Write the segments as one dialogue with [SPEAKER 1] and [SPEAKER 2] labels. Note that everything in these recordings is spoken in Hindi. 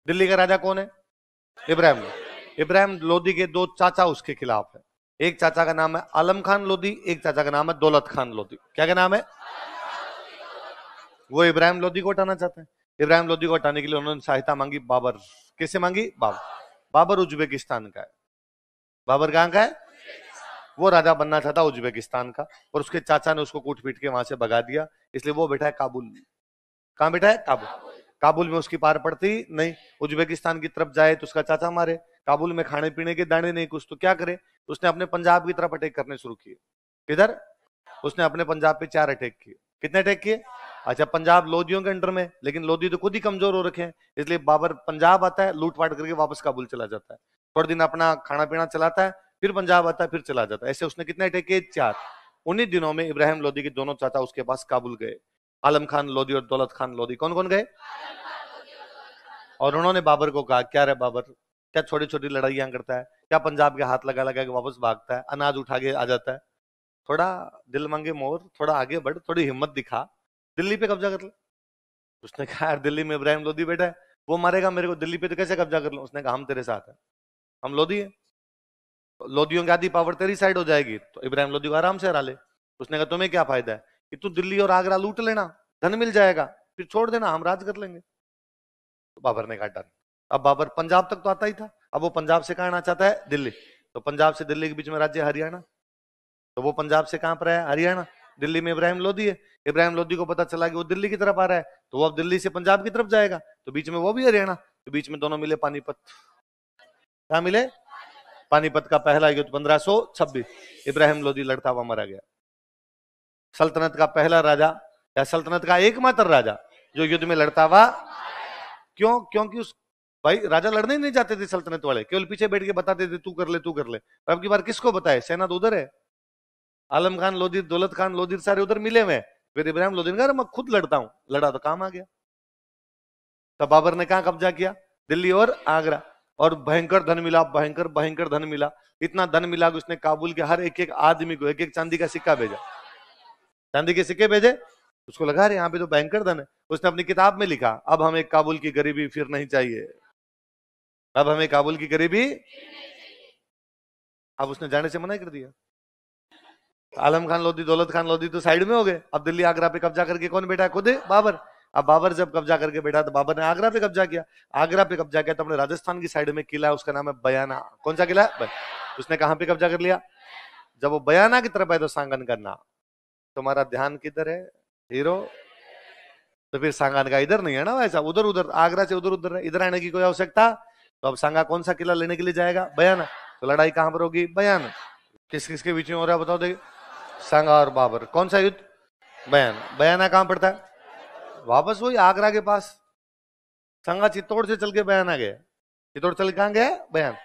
[SPEAKER 1] दिल्ली का राजा कौन है? इब्राहिम। इब्राहिम लोदी के दो चाचा उसके खिलाफ है। एक चाचा का नाम है आलम खान लोदी, एक चाचा का नाम है दौलत खान लोदी। क्या नाम है? वो इब्राहिम लोदी को हटाना चाहते हैं। इब्राहिम लोदी को हटाने के लिए उन्होंने सहायता मांगी बाबर। किससे मांगी? बाबर। बाबर उज्बेकिस्तान का है। बाबर कहां का है? वो राजा बनना चाहता उज्बेकिस्तान का, और उसके चाचा ने उसको कूट पीट के वहां से भगा दिया, इसलिए वो बैठा है काबुल। कहां बैठा है? काबुल। काबुल में उसकी पार पड़ती नहीं। उज्बेकिस्तान की तरफ जाए तो उसका चाचा मारे, काबुल में खाने पीने के दाने नहीं कुछ, तो क्या करे? उसने अपने पंजाब की तरफ अटैक करने शुरू किए। किधर? उसने अपने पंजाब पे 4 अटैक किए। कितने अटैक किए? अच्छा, पंजाब लोदियों के अंडर में, लेकिन लोदी तो खुद ही कमजोर हो रखे हैं, इसलिए बाबर पंजाब आता है, लूटपाट करके वापस काबुल चला जाता है, थोड़े दिन अपना खाना पीना चलाता है, फिर पंजाब आता है, फिर चला जाता है। ऐसे उसने कितने अटैक किए? 4। उन्हीं दिनों में इब्राहिम लोदी के दोनों चाचा उसके पास काबुल गए, आलम खान लोदी और दौलत खान लोदी। कौन कौन गए? और उन्होंने बाबर को कहा, क्या रे बाबर, क्या छोटी छोटी लड़ाइयां करता है? क्या पंजाब के हाथ लगा लगा के वापस भागता है, अनाज उठा के आ जाता है? थोड़ा दिल मांगे मोर, थोड़ा आगे बढ़, थोड़ी हिम्मत दिखा, दिल्ली पे कब्जा कर ले। उसने कहा, यार दिल्ली में इब्राहिम लोदी बैठा है, वो मारेगा मेरे को, दिल्ली पे तो कैसे कब्जा कर लो? उसने कहा, हम तेरे साथ हैं, हम लोदी है, लोदियों की आधी पावर तेरी साइड हो जाएगी तो इब्राहिम लोदी को आराम से हरा ले। उसने कहा, तुम्हें क्या फायदा है कि तू दिल्ली और आगरा लूट लेना, धन मिल जाएगा, फिर छोड़ देना, हम राज कर लेंगे। तो बाबर ने कहा, डन। अब बाबर पंजाब तक तो आता ही था, अब वो पंजाब से कहां आना चाहता है? दिल्ली। तो पंजाब से दिल्ली के बीच में राज्य हरियाणा, तो वो पंजाब से कहां पर है? हरियाणा। दिल्ली में इब्राहिम लोदी है, इब्राहिम लोदी को पता चला कि वो दिल्ली की तरफ आ रहा है, तो वो अब दिल्ली से पंजाब की तरफ जाएगा, तो बीच में वो भी हरियाणा, तो बीच में दोनों मिले पानीपत। कहां मिले? पानीपत का पहला युद्ध 1526, इब्राहिम लोदी लड़ता हुआ मारा गया। सल्तनत का पहला राजा या सल्तनत का एकमात्र राजा जो युद्ध में लड़ता हुआ। क्यों? क्योंकि उस भाई राजा लड़ने ही नहीं जाते थे सल्तनत वाले, केवल पीछे बैठ के बताते थे तू कर ले तू कर ले। अब की बार किसको बताए? सेना तो उधर है, आलम खान लोधी, दौलत खान लोधी सारे उधर मिले हुए। फिर इब्राहिम लोधी ने कहा, मैं खुद लड़ता हूं, लड़ा तो काम आ गया। तब बाबर ने कहां कब्जा किया? दिल्ली और आगरा, और भयंकर धन मिला, भयंकर भयंकर धन मिला। इतना धन मिला कि उसने काबुल के हर एक एक आदमी को एक एक चांदी का सिक्का भेजा, चांदी के सिक्के भेजे। उसको लगा रहे यहाँ पे तो भयंकर धन है। उसने अपनी किताब में लिखा, अब हमें काबुल की गरीबी फिर नहीं चाहिए, अब हमें काबुल की गरीबी। अब उसने जाने से मना कर दिया। आलम खान लोधी, दौलत खान लोधी तो साइड में हो गए, अब दिल्ली आगरा पे कब्जा करके कौन बैठा है? खुद बाबर। अब बाबर जब कब्जा करके बैठा तो बाबर ने आगरा पे कब्जा किया। आगरा पे कब्जा किया तो अपने राजस्थान की साइड में किला है, उसका नाम है बयाना। कौन सा किला है? उसने कहां पे कब्जा कर लिया? जब वो बयाना की तरफ है तो सांगन करना। तुम्हारा ध्यान किधर है हीरो? तो फिर सांगन का इधर नहीं है ना, वैसा उधर उधर, आगरा से उधर उधर है, इधर आने की कोई आवश्यकता। तो अब सांगा कौन सा किला लेने के लिए जाएगा? बयाना। तो लड़ाई कहां पर होगी? बयाना। किस किस के बीच में हो रहा है बताओ? देखिए, सांगा और बाबर। कौन सा युद्ध? बयाना। बयाना कहां पड़ता है? वापस वही आगरा के पास। सांगा चित्तौड़ से चल के बयाना गया, चित्तौड़ चल कहां गया? बयाना।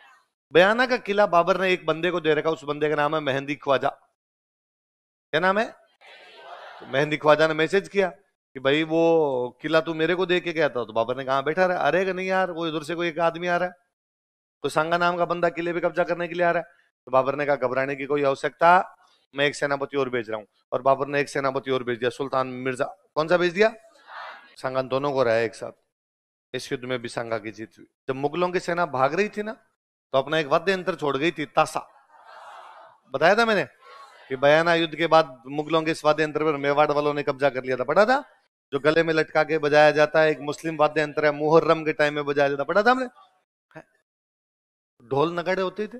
[SPEAKER 1] बयाना का किला बाबर ने एक बंदे को दे रखा, उस बंदे का नाम है मेहंदी ख्वाजा। क्या नाम है? तो मेहंदी ख्वाजा ने मैसेज किया कि भाई वो किला तू मेरे को दे के गया था। तो बाबर ने कहा बैठा रहा, अरे नहीं यार, वो इधर से कोई एक आदमी आ रहा है, तो सांगा नाम का बंदा किले पे कब्जा करने के लिए आ रहा है। तो बाबर ने कहा घबराने की कोई आवश्यकता, मैं एक सेनापति और भेज रहा हूँ। और बाबर ने एक सेनापति और भेज दिया, सुल्तान मिर्जा। कौन सा भेज दिया? सांगा दोनों को रहा एक साथ। इस युद्ध में भी सांगा की जीत हुई। जब मुगलों की सेना भाग रही थी ना, तो अपना एक वाद्य यंत्र छोड़ गई थी, तासा। बताया था मैंने कि बयाना युद्ध के बाद मुगलों के इस वाद्य यंत्र पर मेवाड़ वालों ने कब्जा कर लिया था, पढ़ा था? जो गले में लटका के बजाया जाता है, एक मुस्लिम वाद्य यंत्र है, मुहर्रम के टाइम में बजाया जाता, पढ़ा था हमने? ढोल नगाड़े होते थे,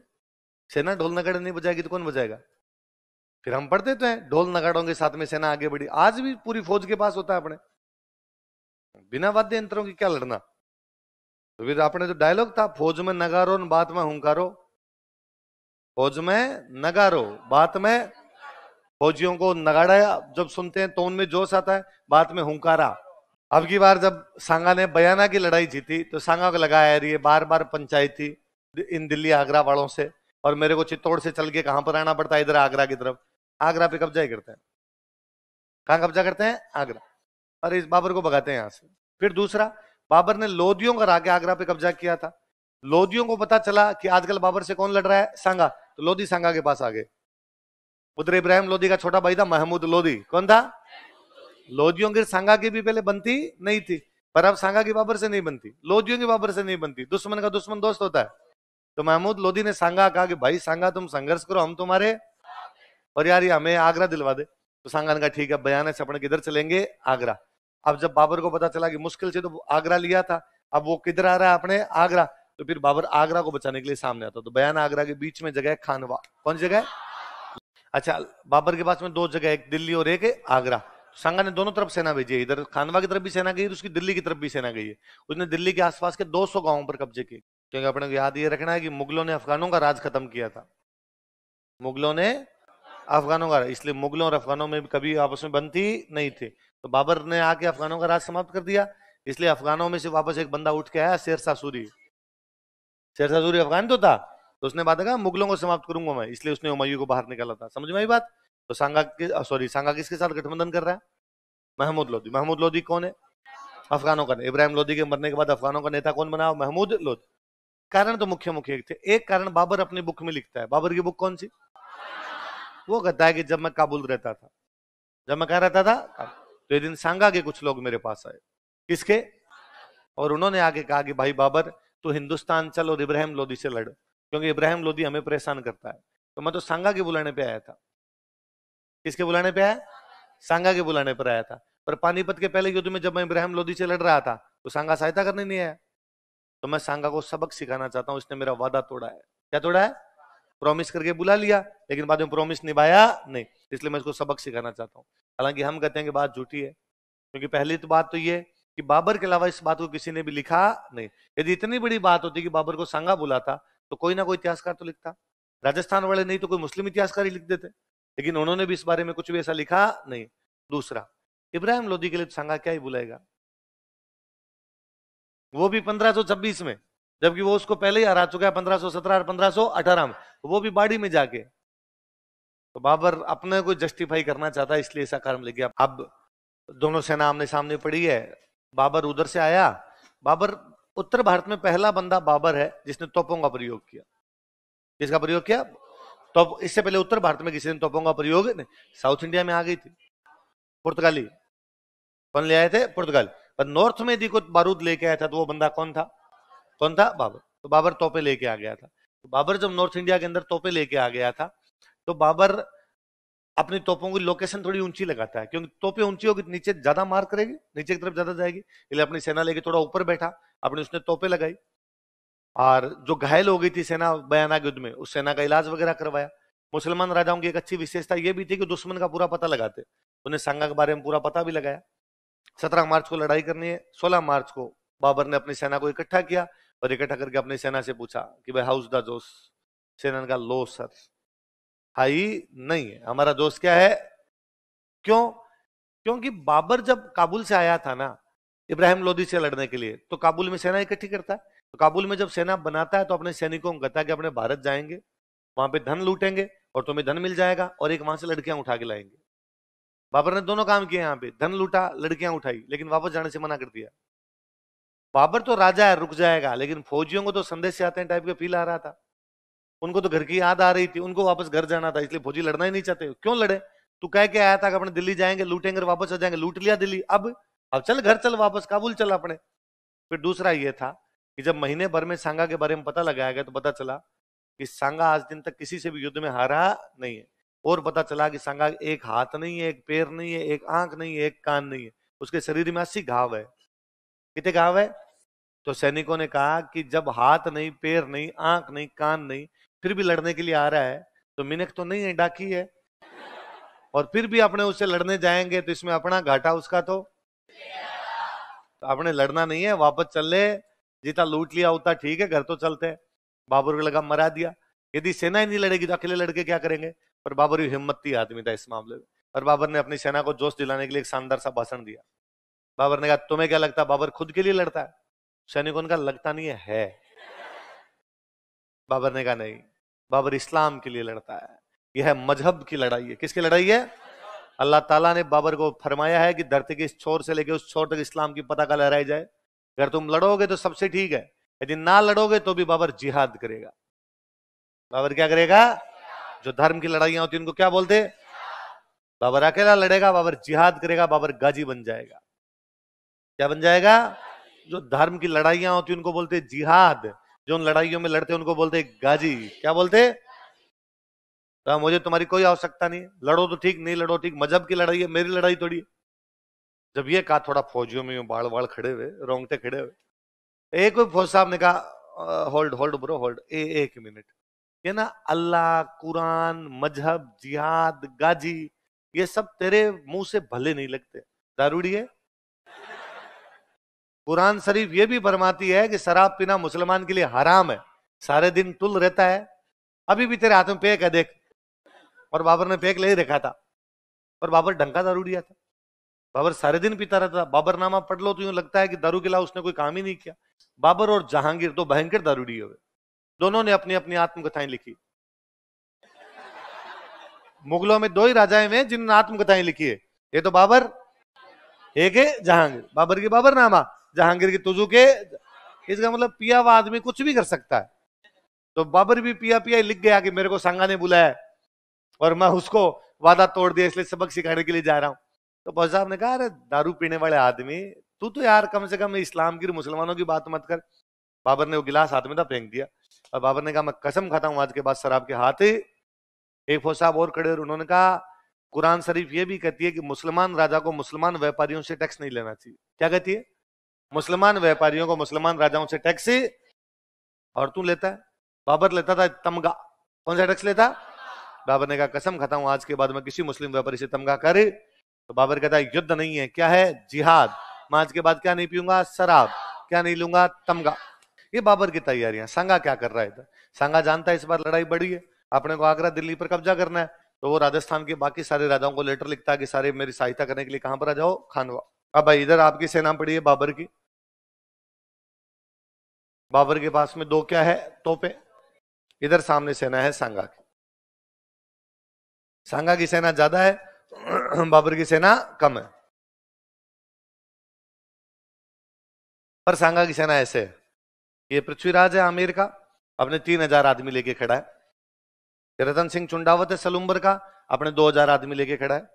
[SPEAKER 1] सेना ढोल नगाड़े नहीं बजाएगी तो कौन बजाएगा? फिर हम पढ़ते तो हैं, ढोल नगाड़ों के साथ में सेना आगे बढ़ी। आज भी पूरी फौज के पास होता है अपने, बिना वाद्य यंत्रों की क्या लड़ना। तो फिर आपने जो डायलॉग था, फौज में नगारो बात में हुंकारो, फौज में नगारो बात में। फौजियों को नगाड़ा जब सुनते हैं तो उनमें जोश आता है, बात में हुंकारा। अब की बार जब सांगा ने बयाना की लड़ाई जीती तो सांगा को लगाया यार ये बार बार पंचायत थी इन दिल्ली आगरा वालों से, और मेरे को चित्तौड़ से चल के कहां पर आना पड़ता है? इधर आगरा की तरफ। आगरा पे कब्जा ही करते हैं। कहां कब्जा करते हैं? आगरा। और इस बाबर को भगाते हैं यहां से। फिर दूसरा, बाबर ने लोदियों का आके आगरा पे कब्जा किया था। लोदियों को पता चला कि आजकल बाबर से कौन लड़ रहा है? सांगा। तो लोधी सांगा के पास आ गए। उधर इब्राहिम लोधी का छोटा भाई था महमूद लोधी। कौन था? लोदियों की सांगा की भी पहले बनती नहीं थी, पर अब सांगा की बाबर से नहीं बनती, लोदियों की बाबर से नहीं बनती, दुश्मन का दुश्मन दोस्त होता है। तो महमूद लोदी ने सांगा कहा कि भाई सांगा तुम संघर्ष करो, हम तुम्हारे, और यार ये हमें आगरा दिलवा दे। तो सांगा ने कहा ठीक है, बयान है, अपन किधर चलेंगे, आगरा। अब जब बाबर को पता चला कि मुश्किल से तो आगरा लिया था, अब वो किधर आ रहा है, अपने आगरा, तो फिर बाबर आगरा को बचाने के लिए सामने आता। तो बयान आगरा के बीच में जगह है खानवा। कौन सी जगह है? अच्छा, बाबर के पास में दो जगह, एक दिल्ली और एक आगरा। सांगा ने दोनों तरफ सेना भेजी है, इधर खानवा की तरफ भी सेना गई है, उसकी दिल्ली की तरफ भी सेना गई है। उसने दिल्ली के आसपास के 200 गांवों पर कब्जे किए, क्योंकि अपने को याद ये रखना है कि मुगलों ने अफगानों का राज खत्म किया था। मुगलों ने अफगानों का, इसलिए मुगलों और अफगानों में कभी आपस में बनती नहीं थे। तो बाबर ने आके अफगानों का राज समाप्त कर दिया, इसलिए अफगानों में से वापस एक बंदा उठ के आया, शेरशाह सूरी। शेरशाह सूरी अफगान तो था, तो उसने बात कहा मुगलों को समाप्त करूंगा मैं, इसलिए उसने हुमायूं को बाहर निकाला था। समझ में आई बात? तो सांगा किसके साथ गठबंधन कर रहा है? महमूद लोदी। महमूद लोदी कौन है? अफगानों का। इब्राहिम लोदी के मरने के बाद अफगानों का नेता कौन बना? महमूद लोदी। कारण तो मुख्य मुख्य थे। एक कारण बाबर अपनी बुक में लिखता है, बाबर की बुक कौन सी? वो कहता है कि जब मैं काबुल रहता था, जब मैं कहा रहता था, तो एक दिन सांगा के कुछ लोग मेरे पास आए। किसके? और उन्होंने आगे कहा कि भाई बाबर, तू हिंदुस्तान चल और इब्राहिम लोदी से लड़, क्योंकि इब्राहिम लोदी हमें परेशान करता है। तो मैं तो सांगा के बुलाने पे आया था। किसके बुलाने पे आया? सांगा के बुलाने पर आया था। पर पानीपत के पहले युद्ध में जब मैं इब्राहिम लोदी से लड़ रहा था, तो सांगा सहायता करने नहीं आया। तो मैं सांगा को सबक सिखाना चाहता हूं, इसने मेरा वादा तोड़ा है। क्या तोड़ा है? प्रॉमिस करके बुला लिया, लेकिन बाद में प्रॉमिस निभाया नहीं, इसलिए मैं इसको सबक सिखाना चाहता हूं। हालांकि हम कहते हैं कि बात झूठी है, क्योंकि पहली तो बात तो ये कि बाबर के अलावा इस बात को किसी ने भी लिखा नहीं। यदि इतनी बड़ी बात होती कि बाबर को सांगा बुलाता, तो कोई ना कोई इतिहासकार तो लिखता। राजस्थान वाले नहीं तो कोई मुस्लिम इतिहासकार ही लिख देते, लेकिन उन्होंने भी इस बारे में कुछ भी ऐसा लिखा नहीं। दूसरा, इब्राहिम लोदी के लिए सांगा क्या ही बुलाएगा, वो भी 1526 में, जबकि वो उसको पहले ही हरा चुका है 1517 और 1518 में, वो भी बाड़ी में जाके। तो बाबर अपने को जस्टिफाई करना चाहता है, इसलिए ऐसा कारण लग गया। अब दोनों सेना आमने सामने पड़ी है, बाबर उधर से आया। बाबर, उत्तर भारत में पहला बंदा बाबर है जिसने तोपों का प्रयोग किया। किसका प्रयोग किया? तो इससे पहले उत्तर भारत में किसी ने तोपों का प्रयोग नहीं। साउथ इंडिया में आ गई थी पुर्तगाली। कौन ले आए थे? पुर्तगाल। पर नॉर्थ में यदि कोई बारूद लेके आया था, तो वो बंदा कौन था? कौन था? बाबर। तो बाबर तोपे लेके आ गया था। तो बाबर जब नॉर्थ इंडिया के अंदर तोपे लेके आ गया था, तो बाबर अपनी तोपों की लोकेशन थोड़ी ऊंची लगाता है, क्योंकि तोपे ऊंची होगी नीचे ज्यादा मार करेगी, नीचे की तरफ ज्यादा जाएगी, इसलिए अपनी सेना लेके थोड़ा ऊपर बैठा, अपने उसने तोपे लगाई। और जो घायल हो गई थी सेना बयाना युद्ध में, उस सेना का इलाज वगैरह करवाया। मुसलमान राजाओं की एक अच्छी विशेषता यह भी थी कि दुश्मन का पूरा पता लगाते, उन्हें सांगा के बारे में पूरा पता भी लगाया। 17 मार्च को लड़ाई करनी है, 16 मार्च को बाबर ने अपनी सेना को इकट्ठा किया, और इकट्ठा करके अपनी सेना से पूछा कि भाई हाउस द जोश। सेना ने कहा लो सर, हाई नहीं है, हमारा जोश क्या है? क्यों? क्योंकि बाबर जब काबुल से आया था ना इब्राहिम लोदी से लड़ने के लिए, तो काबुल में सेना इकट्ठी करता है। तो काबुल में जब सेना बनाता है, तो अपने सैनिकों को कहता है कि अपने भारत जाएंगे, वहां पे धन लूटेंगे और तुम्हें धन मिल जाएगा, और एक वहां से लड़कियां उठा के लाएंगे। बाबर ने दोनों काम किए, यहाँ पे धन लूटा, लड़कियां उठाई, लेकिन वापस जाने से मना कर दिया। बाबर तो राजा है, रुक जाएगा, लेकिन फौजियों को तो संदेश से आते हैं टाइप के फील आ रहा था। उनको तो घर की याद आ रही थी, उनको वापस घर जाना था, इसलिए फौजी लड़ना ही नहीं चाहते। क्यों लड़े? तू कह के आया था कि अपने दिल्ली जाएंगे, लूटेंगे और वापस आ जाएंगे, लूट लिया दिल्ली, अब चल घर चल, वापस काबुल चल अपने। फिर दूसरा ये था कि जब महीने भर में सांगा के बारे में पता लगाया गया, तो पता चला कि सांगा आज दिन तक किसी से भी युद्ध में हारा नहीं है। और पता चला कि सांगा एक हाथ नहीं है, एक पैर नहीं है, एक आंख नहीं है, एक कान नहीं है, उसके शरीर में 80 घाव है। कितने घाव है? तो सैनिकों ने कहा कि जब हाथ नहीं, पैर नहीं, आंख नहीं, कान नहीं, फिर भी लड़ने के लिए आ रहा है, तो मिनक तो नहीं है, डाकी है। और फिर भी अपने उससे लड़ने जाएंगे, तो इसमें अपना घाटा, उसका तो अपने लड़ना नहीं है, वापस चल ले, जितना लूट लिया उतना ठीक है, घर तो चलते हैं। बाबर को लगा मरा दिया, यदि सेना ही नहीं लड़ेगी तो अकेले लड़के क्या करेंगे। पर बाबर ही हिम्मती आदमी था इस मामले में, और बाबर ने अपनी सेना को जोश दिलाने के लिए एक शानदार सा भाषण दिया। बाबर ने कहा तुम्हें क्या लगता है बाबर खुद के लिए लड़ता है? सैनिकों का लगता नहीं है। बाबर ने कहा नहीं, बाबर इस्लाम के लिए लड़ता है, यह मजहब की लड़ाई है। किसकी लड़ाई है? अल्लाह ताला ने बाबर को फरमाया है कि धरती के इस छोर से लेकर उस छोर तक इस्लाम की पताका लहराई जाए। अगर तुम लड़ोगे तो सबसे ठीक है, यदि ना लड़ोगे तो भी बाबर जिहाद करेगा। बाबर क्या करेगा? जो धर्म की लड़ाइयां होती उनको क्या बोलते? बाबर अकेला लड़ेगा, बाबर जिहाद करेगा, बाबर गाजी बन जाएगा। क्या बन जाएगा? जो धर्म की लड़ाइयां होती उनको बोलते जिहाद, जो उन लड़ाइयों में लड़ते उनको बोलते गाजी। क्या बोलते? तो मुझे तुम्हारी कोई आवश्यकता नहीं है, लड़ो तो ठीक, नहीं लड़ो ठीक, मजहब की लड़ाई है, मेरी लड़ाई थोड़ी है। जब ये कहा थोड़ा फौजियों में बाढ़ बाढ़ खड़े हुए, रोंगटे खड़े हुए। एक फौज साहब ने कहा होल्ड होल्ड ब्रो होल्ड, एक मिनट, ये ना अल्लाह, कुरान, मजहब, जिहाद, गाजी, ये सब तेरे मुंह से भले नहीं लगते, दारूड़ी है। कुरान शरीफ ये भी फरमाती है कि शराब पीना मुसलमान के लिए हराम है, सारे दिन तुल रहता है। अभी भी तेरे हाथ में पेक है देख, और बाबर ने पेक ले ही रखा था, और बाबर ढंग का दारूड़िया था, बाबर सारे दिन पीता रहता था। बाबरनामा पढ़ लो तो यूं लगता है कि दारू के अलावा उसने कोई काम ही नहीं किया। बाबर और जहांगीर दो भयंकर दारूड़ी हुए, दोनों ने अपनी अपनी आत्मकथाएं लिखी। मुगलों में दो ही राजाएं हैं जिन्होंने आत्मकथाएं लिखी है, ये तो बाबर, एक है जहांगीर। बाबर की बाबरनामा, जहांगीर की तुजू के। इसका मतलब पिया हुआ आदमी कुछ भी कर सकता है। तो बाबर भी पिया पिया लिख गया कि मेरे को सांगा ने बुलाया और मैं उसको वादा तोड़ दिया, इसलिए सबक सिखाने के लिए जा रहा हूं। तो फौज साहब ने कहा, अरे दारू पीने वाले आदमी, तू तो यार कम से कम इस्लाम की, मुसलमानों की बात मत कर। बाबर ने वो गिलास हाथ में था, फेंक दिया, और बाबर ने कहा, मैं कसम खाता हूं आज के बाद शराब के हाथ। एक फौज साहब और खड़े और उन्होंने कहा, कुरान शरीफ ये भी कहती है कि मुसलमान राजा को मुसलमान व्यापारियों से टैक्स नहीं लेना चाहिए। क्या कहती है? मुसलमान व्यापारियों को मुसलमान राजाओं से टैक्स, और तू लेता है? बाबर लेता था तमगा। कौन सा टैक्स लेता? बाबर ने कहा, कसम खाता हूं आज के बाद मैं किसी मुस्लिम व्यापारी से तमगा करे। तो बाबर कहता है, युद्ध नहीं है, क्या है? जिहाद। मैं आज के बाद क्या नहीं पीऊंगा? शराब। क्या नहीं लूंगा? तमगा। ये बाबर की तैयारियां। सांगा क्या कर रहा है इधर? सांगा जानता है इस बार लड़ाई बड़ी है, अपने को आगरा दिल्ली पर कब्जा करना है। तो वो राजस्थान के बाकी सारे राजाओं को लेटर लिखता है कि सारे मेरी सहायता करने के लिए कहां पर आ जाओ? खानवा। अब भाई इधर आपकी सेना पड़ी है बाबर की, बाबर के पास में दो क्या है? तोपे। इधर सामने सेना है सांगा की। सांगा की सेना ज्यादा है, बाबर की सेना कम है। पर सांगा की सेना ऐसे है, ये पृथ्वीराज है आमेर का, अपने 3000 आदमी लेके खड़ा है। रतन सिंह चुंडावत है सलूम्बर का, अपने 2000 आदमी लेके खड़ा है।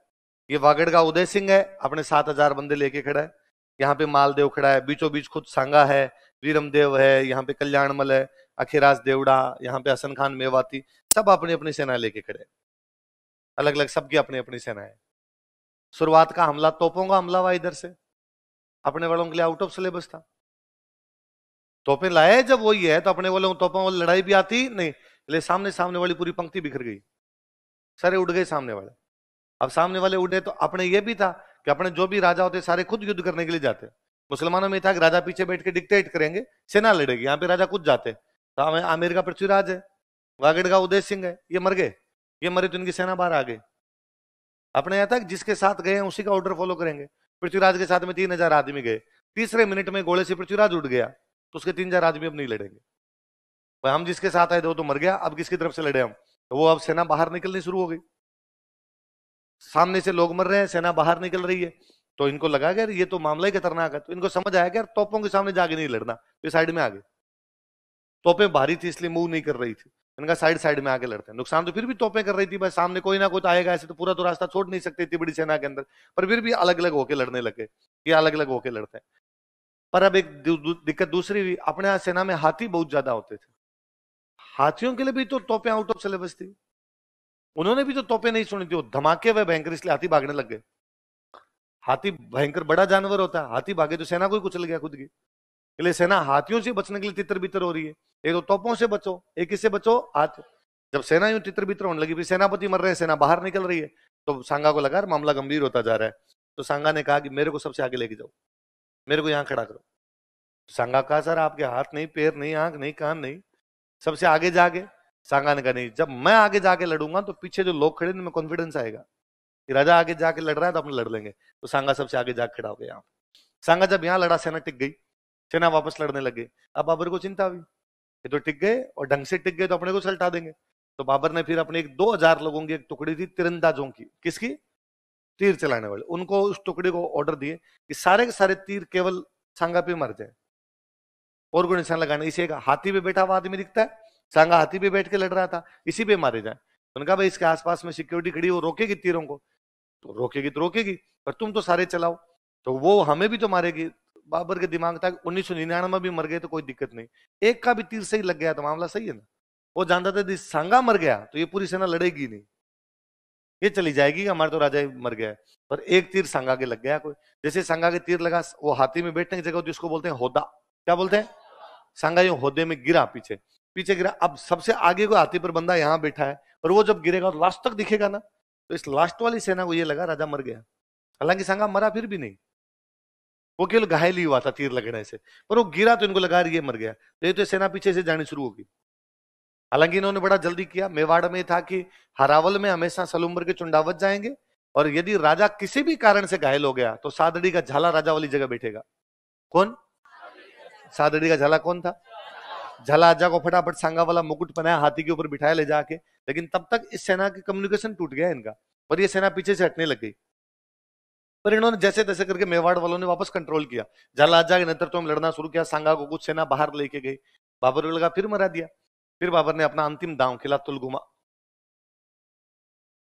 [SPEAKER 1] ये वागड़ का उदय सिंह है, अपने 7000 बंदे लेके खड़ा है। यहाँ पे मालदेव खड़ा है, बीचों बीच खुद सांगा है, वीरमदेव है, यहाँ पे कल्याणमल है, अखिराज देवड़ा, यहाँ पे हसन खान मेवाती, सब अपनी अपनी सेना लेके खड़े, अलग अलग सबकी अपनी अपनी सेना है। शुरुआत का हमला तोपों का हमला हुआ इधर से, अपने वालों के लिए आउट ऑफ सिलेबस था। तोपें लाए जब वही है, तो अपने वालों तोपों वाली लड़ाई भी आती नहीं, इसलिए सामने सामने वाली पूरी पंक्ति बिखर गई, सारे उड़ गए सामने वाले। अब सामने वाले उड़े तो अपने ये भी था कि अपने जो भी राजा होते सारे खुद युद्ध करने के लिए जाते। मुसलमानों में था कि राजा पीछे बैठ के डिक्टेट करेंगे, सेना लड़ेगी, यहाँ पे राजा खुद जाते। तो आमेर का पृथ्वीराज है, वागड़ का उदय सिंह है, ये मर गए। ये मरे तो इनकी सेना बाहर आ गई। अपने यहाँ तक जिसके साथ गए उसी का ऑर्डर फॉलो करेंगे। पृथ्वीराज के साथ में 3000 आदमी गए, तीसरे मिनट में गोले से पृथ्वीराज उड़ गया, तो उसके 3000 आदमी अब नहीं लड़ेंगे। हम जिसके साथ आए थे वो तो मर गया, अब किसकी तरफ से लड़े हम? तो वो अब सेना बाहर निकलनी शुरू हो गई, सामने से लोग मर रहे हैं, सेना बाहर निकल रही है। तो इनको लगा कि ये तो मामला ही खतरनाक है, तो इनको समझ आया कि तोपों के सामने जाके नहीं लड़ना, तो साइड में आ गए। तोपें भारी थी इसलिए मूव नहीं कर रही थी, इनका साइड साइड में आके लड़ते हैं। नुकसान तो फिर भी तोपें कर रही थी, बस सामने कोई ना कोई तो आएगा, ऐसे तो पूरा तो रास्ता छोड़ नहीं सकते इतनी बड़ी सेना के अंदर, पर फिर भी अलग अलग होके लड़ने लगे, ये अलग अलग होके लड़ते हैं। पर अब एक दिक्कत दूसरी हुई, अपने यहाँ सेना में हाथी बहुत ज्यादा होते थे, हाथियों के लिए भी तो तोपें आउट ऑफ सिलेबस थी, उन्होंने भी तो तोपें नहीं सुनी थी, धमाके हुए भयंकर, इसलिए हाथी भागने लग गए। हाथी भयंकर बड़ा जानवर होता है, हाथी भागे तो सेना कोई कुचल गया खुद की, इसलिए सेना हाथियों से बचने के लिए तितर बितर हो रही है। एक तो तोपों से बचो, एक इससे बचो, हाथ। जब सेना यूं तितर बितर होने लगी, फिर सेनापति मर रहे हैं, सेना बाहर निकल रही है, तो सांगा को लगा मामला गंभीर होता जा रहा है। तो सांगा ने कहा कि मेरे को सबसे आगे लेके जाओ, मेरे को यहाँ खड़ा करो। सांगा कहा, सर आपके हाथ नहीं, पैर नहीं, आंख नहीं, कान नहीं, सबसे आगे जाके। सांगा ने कहा, नहीं, जब मैं आगे जाके लड़ूंगा तो पीछे जो लोग खड़े उनमें कॉन्फिडेंस आएगा कि राजा आगे जाके लड़ रहा है तो अपने लड़ लेंगे। तो सांगा सबसे आगे जाके खड़ा हो गया यहाँ। सांगा जब यहाँ लड़ा, सेना टिक गई, सेना वापस लड़ने लगे। अब बाबर को चिंता हुई, ये तो टिक गए और ढंग से टिक गए तो अपने को सल्टा देंगे। तो बाबर ने फिर अपने 2000 लोगों की एक टुकड़ी थी तीरंदाजों की, किसकी? तीर चलाने वाले, उनको उस टुकड़ी को ऑर्डर दिए कि सारे के सारे तीर केवल सांगा पे मर जाए और कोई निशान लगाने। इसे एक हाथी पे बैठा हुआ आदमी दिखता है, सांगा हाथी पे बैठ के लड़ रहा था, इसी पे मारे जाए। उनका भाई इसके आसपास में सिक्योरिटी खड़ी, वो रोकेगी तीरों को, तो रोकेगी, पर तुम तो सारे चलाओ, तो वो हमें भी तो मारेगी। बाबर के दिमाग था 1999 में भी मर गए तो कोई दिक्कत नहीं, एक का भी तीर सही लग गया तो मामला सही है ना। वो जानता था यदि सांगा मर गया तो ये पूरी सेना लड़ेगी नहीं, ये चली जाएगी हमारे तो राजा ही मर गया है। पर एक तीर सांगा के लग गया कोई, जैसे सांगा के तीर लगा, वो हाथी में बैठने की जगह होती है उसको बोलते हैं होदा, क्या बोलते हैं, सांगा यूं होदे में गिरा, पीछे पीछे गिरा। अब सबसे आगे को हाथी पर बंदा यहाँ बैठा है, और वो जब गिरेगा तो लास्ट तक दिखेगा ना, तो इस लास्ट वाली सेना को ये लगा राजा मर गया। हालांकि सांगा मरा फिर भी नहीं, वो केवल घायल ही हुआ था तीर लगने से, पर वो गिरा तो इनको लगा ये मर गया, तो ये तो सेना पीछे से जानी शुरू होगी। हालांकि इन्होंने बड़ा जल्दी किया, मेवाड़ में था कि हरावल में हमेशा सलूम्बर के चुंडावत जाएंगे, और यदि राजा किसी भी कारण से घायल हो गया तो सादड़ी का झाला राजा वाली जगह बैठेगा। कौन? सादड़ी का झाला कौन था? झाला आजा को फटाफट सांगा वाला मुकुट पहनाया, हाथी के ऊपर बिठाया ले जाके, लेकिन तब तक इस सेना की कम्युनिकेशन टूट गया इनका, और ये सेना पीछे से हटने लग गई। पर इन्होंने जैसे तैसे करके मेवाड़ वालों ने वापस कंट्रोल किया, झाला आजा के नेतृत्व में लड़ना शुरू किया, सांगा को कुछ सेना बाहर लेके गई, बाबर को लगा फिर मरा दिया। फिर बाबर ने अपना अंतिम दांव खेला तुलगुमा।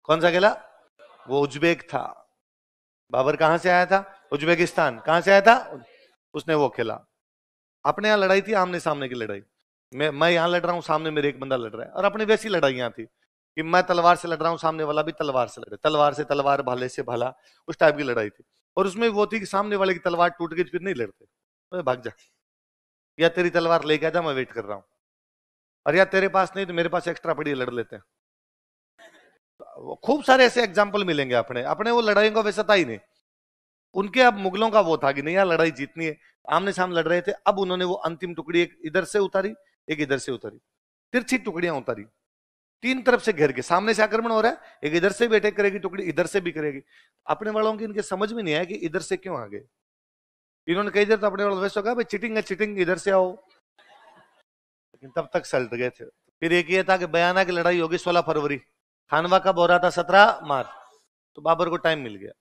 [SPEAKER 1] कौन सा खेला? वो उज्बेक था। बाबर कहां से आया था? उज्बेकिस्तान। कहां से आया था? उसने वो खेला। अपने यहां लड़ाई थी आमने सामने की लड़ाई, मैं यहां लड़ रहा हूं, सामने मेरे एक बंदा लड़ रहा है, और अपनी वैसी लड़ाइयां थी कि मैं तलवार से लड़ रहा हूं, सामने वाला भी तलवार से लड़े, तलवार से तलवार, भाले से भाला, उस टाइप की लड़ाई थी। और उसमें वो थी कि सामने वाले की तलवार टूट गई फिर नहीं लड़ते, तो भाग जा, या तेरी तलवार लेके आ जा, मैं वेट कर रहा हूं, और या तेरे पास नहीं तो मेरे पास एक्स्ट्रा पड़ी, लड़ लेते हैं। खूब सारे ऐसे एग्जाम्पल मिलेंगे अपने अपने वो लड़ाइयों का वैसा था ही नहीं उनके। अब मुगलों का वो था कि नहीं यार लड़ाई जीतनी है, आमने सामने लड़ रहे थे। अब उन्होंने वो अंतिम टुकड़ी एक इधर से उतारी, एक इधर से उतारी, तिरछी टुकड़ियां उतारी, तीन तरफ से घेर के, सामने से आक्रमण हो रहा है, एक इधर से भी अटैक करेगी टुकड़ी, इधर से भी करेगी। अपने वालों की इनके समझ में नहीं आया कि इधर से क्यों आ गए। इन्होंने कई देर तो अपने वालों वैसे कहा भाई चिटिंग है चिटिंग, इधर से आओ, लेकिन तब तक सलट गए थे। फिर एक ये था कि बयाना की लड़ाई होगी 16 फरवरी, खानवा कब हो रहा था? 17 मार्च। तो बाबर को टाइम मिल गया।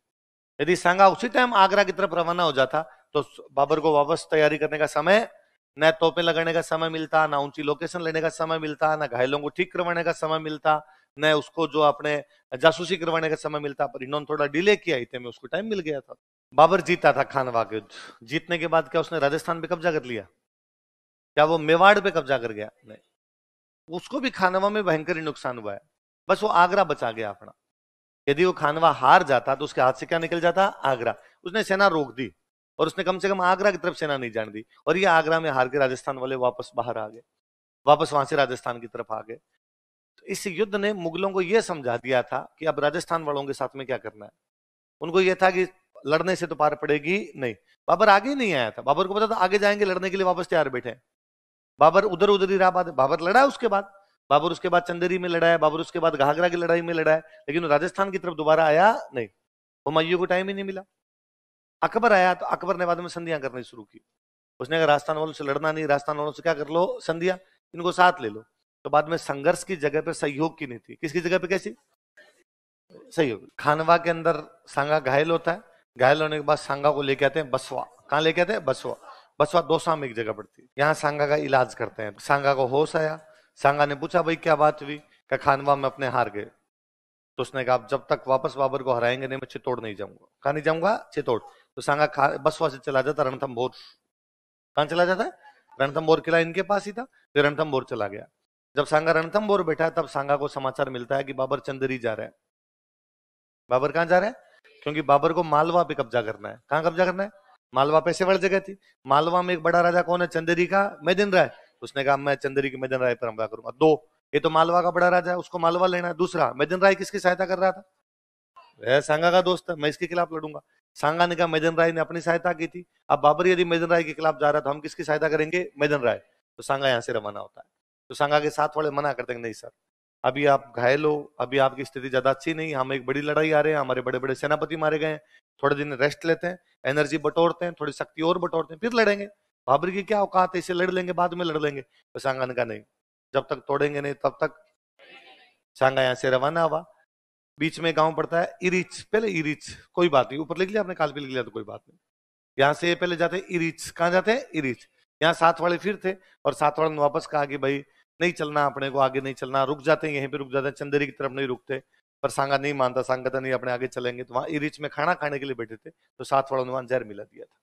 [SPEAKER 1] यदि सांगा उसी टाइम आगरा की तरफ रवाना हो जाता तो बाबर को वापस तैयारी करने का समय, न तोपे लगाने का समय मिलता, ना ऊंची लोकेशन लेने का समय मिलता, ना घायलों को ठीक करवाने का समय मिलता, न उसको जो अपने जासूसी करवाने का समय मिलता। पर इन्होंने थोड़ा डिले किया, इतने में उसको टाइम मिल गया था। बाबर जीता था खानवा के युद्ध। जीतने के बाद क्या उसने राजस्थान पे कब्जा कर लिया? क्या वो मेवाड़ पे कब्जा कर गया? नहीं, उसको भी खानवा में भयंकर नुकसान हुआ है, बस वो आगरा बचा गया अपना। यदि वो खानवा हार जाता तो उसके हाथ से क्या निकल जाता? आगरा। उसने सेना रोक दी, और उसने कम से कम आगरा की तरफ सेना नहीं जाने दी, और ये आगरा में हार के राजस्थान वाले वापस बाहर आ गए, वापस वहां से राजस्थान की तरफ आ गए। तो इस युद्ध ने मुगलों को यह समझा दिया था कि अब राजस्थान वालों के साथ में क्या करना है। उनको यह था कि लड़ने से तो पार पड़ेगी नहीं। बाबर आगे नहीं आया था, बाबर को पता था आगे जाएंगे लड़ने के लिए, वापस तैयार बैठे। बाबर उधर उधर ही रहा। बाबर लड़ा उसके बाद, बाबर उसके बाद चंदेरी में लड़ा है, बाबर उसके बाद घाघरा की लड़ाई में लड़ा है, लेकिन राजस्थान की तरफ दोबारा आया नहीं। हुमायूं को टाइम ही नहीं मिला। अकबर आया तो अकबर ने बाद में संधियां करनी शुरू की। उसने कहा राजस्थान वालों से लड़ना नहीं, राजस्थान वालों से क्या कर लो? संधियां, इनको साथ ले लो। तो बाद में संघर्ष की जगह पर सहयोग की नीति। किसकी जगह पे? कैसी सहयोग? खानवा के अंदर सांगा घायल होता है, घायल होने के बाद सांगा को लेके आते हैं बसवा। कहाँ लेके आते हैं? बसवा। बसवा दौसा में एक जगह पड़ती है, यहाँ सांगा का इलाज करते हैं। सांगा को होश आया, सांगा ने पूछा भाई क्या बात हुई? क्या खानवा में अपने हार गए। तो उसने कहा जब तक वापस बाबर को हराएंगे नहीं मैं चित्तौड़ नहीं जाऊंगा। कहा नहीं जाऊंगा? चित्तौड़। तो सांगा बसवा से चला जाता रणथंभौर। कहां चला जाता है? रणथंभौर किला इनके पास ही था, फिर रणथंभौर चला गया। जब सांगा रणथंभौर बैठा तब सांगा को समाचार मिलता है कि बाबर चंदेरी जा रहा है। बाबर कहां जा रहा है? क्योंकि बाबर को मालवा पे कब्जा करना है। कहां कब्जा करना है? मालवा पेशेवर जगह थी। मालवा में एक बड़ा राजा कौन है? चंदेरी का मेदिन राय। उसने कहा मैं चंदेरी के मेदिन राय पर हमला करूंगा। दो, ये तो मालवा का बड़ा राजा है, उसको मालवा लेना है। दूसरा, मेदिन राय किसकी सहायता कर रहा था? वह सांगा का दोस्त है, मैं इसके खिलाफ लड़ूंगा। सांगा ने कहा मेदिन राय ने अपनी सहायता की थी, अब बाबर यदि मेदिन राय के खिलाफ जा रहा है तो हम किसकी सहायता करेंगे? मेदिन राय। तो सांगा यहाँ से रवाना होता है। तो सांगा के साथ वाले मना करते हैं नहीं सर, अभी आप घायल हो, अभी आपकी स्थिति ज्यादा अच्छी नहीं, हम एक बड़ी लड़ाई आ रहे हैं, हमारे बड़े बड़े सेनापति मारे गए हैं, थोड़े दिन रेस्ट लेते हैं, एनर्जी बटोरते हैं, थोड़ी शक्ति और बटोरते हैं, फिर लड़ेंगे। बाबर की क्या औकात है, इसे लड़ लेंगे बाद में लड़ लेंगे। तो सांगा ने कहा नहीं, जब तक तोड़ेंगे नहीं तब तक। सांगा यहाँ से रवाना हुआ। बीच में गांव पड़ता है इरिच, पहले इरिच, कोई बात नहीं, ऊपर लिख लिया आपने, काल पे लिख लिया तो कोई बात नहीं। यहाँ से पहले जाते हैं इरिच। कहाँ जाते हैं? इरिच। यहाँ साथ वाले फिर थे, और साथ वाले ने वापस कहा कि भाई नहीं चलना, अपने को आगे नहीं चलना, रुक जाते हैं यहीं पे, रुक जाते हैं, चंदेरी की तरफ नहीं रुकते। पर सांगा नहीं मानता, सांगा था नहीं अपने आगे चलेंगे। तो वहां इरिच में खाना खाने के लिए बैठे थे, तो साथ वालों ने वहां जहर मिला दिया था।